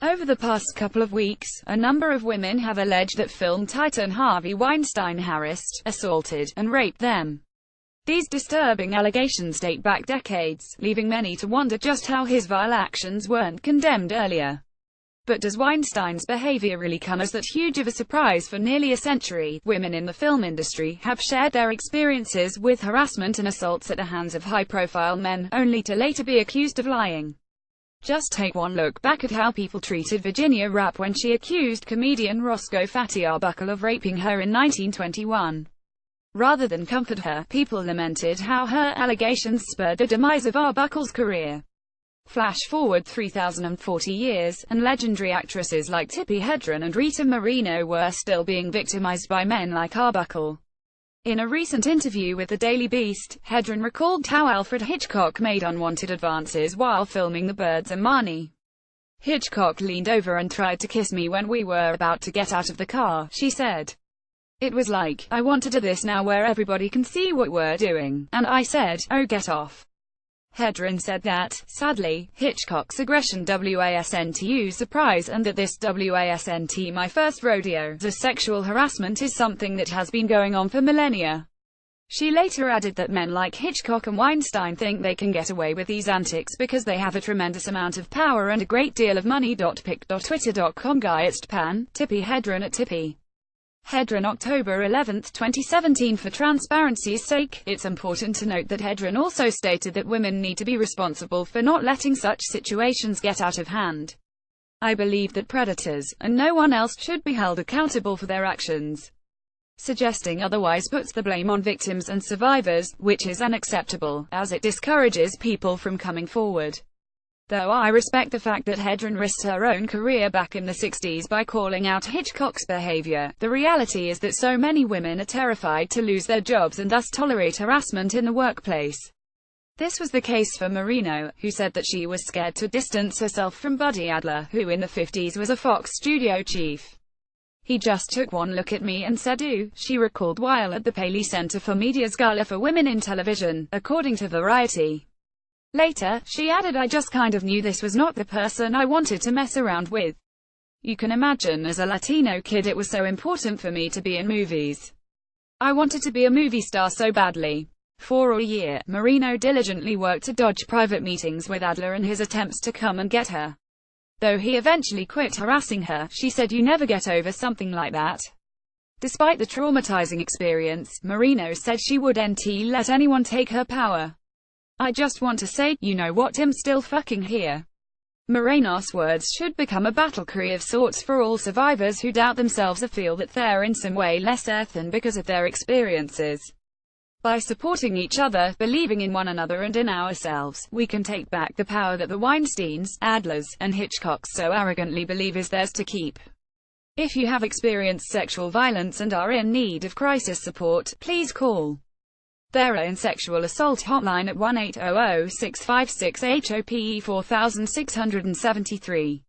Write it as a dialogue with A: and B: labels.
A: Over the past couple of weeks, a number of women have alleged that film titan Harvey Weinstein harassed, assaulted, and raped them. These disturbing allegations date back decades, leaving many to wonder just how his vile actions weren't condemned earlier. But does Weinstein's behavior really come as that huge of a surprise? For nearly a century, women in the film industry have shared their experiences with harassment and assaults at the hands of high-profile men, only to later be accused of lying. Just take one look back at how people treated Virginia Rapp when she accused comedian Roscoe Fatty Arbuckle of raping her in 1921. Rather than comfort her, people lamented how her allegations spurred the demise of Arbuckle's career. Flash forward 3,040 years, and legendary actresses like Tippi Hedren and Rita Moreno were still being victimized by men like Arbuckle. In a recent interview with the Daily Beast, Hedren recalled how Alfred Hitchcock made unwanted advances while filming The Birds and Marnie. "Hitchcock leaned over and tried to kiss me when we were about to get out of the car," she said. "It was like, I want to do this now where everybody can see what we're doing, and I said, oh get off." Hedren said that, sadly, Hitchcock's aggression wasn't surprise, and that this wasn't my first rodeo. The sexual harassment is something that has been going on for millennia. She later added that men like Hitchcock and Weinstein think they can get away with these antics because they have a tremendous amount of power and a great deal of money. Pic.twitter.com Pan, Tippi Hedren at Tippi Hedren October 11, 2017. For transparency's sake, it's important to note that Hedren also stated that women need to be responsible for not letting such situations get out of hand. "I believe that predators, and no one else, should be held accountable for their actions. Suggesting otherwise puts the blame on victims and survivors, which is unacceptable, as it discourages people from coming forward." Though I respect the fact that Hedren risked her own career back in the 60s by calling out Hitchcock's behavior, the reality is that so many women are terrified to lose their jobs and thus tolerate harassment in the workplace. This was the case for Moreno, who said that she was scared to distance herself from Buddy Adler, who in the 50s was a Fox studio chief. "He just took one look at me and said ooh," she recalled while at the Paley Center for Media's Gala for Women in Television, according to Variety. Later, she added, "I just kind of knew this was not the person I wanted to mess around with. You can imagine, as a Latino kid, it was so important for me to be in movies. I wanted to be a movie star so badly." For a year, Moreno diligently worked to dodge private meetings with Adler and his attempts to come and get her. Though he eventually quit harassing her, she said, "You never get over something like that." Despite the traumatizing experience, Moreno said she wouldn't let anyone take her power. "I just want to say, you know what, I'm still fucking here." Moreno's words should become a battle cry of sorts for all survivors who doubt themselves or feel that they're in some way less earthen because of their experiences. By supporting each other, believing in one another and in ourselves, we can take back the power that the Weinsteins, Adlers, and Hitchcocks so arrogantly believe is theirs to keep. If you have experienced sexual violence and are in need of crisis support, please call Thera in Sexual Assault Hotline at 1-800-656-HOPE 4673.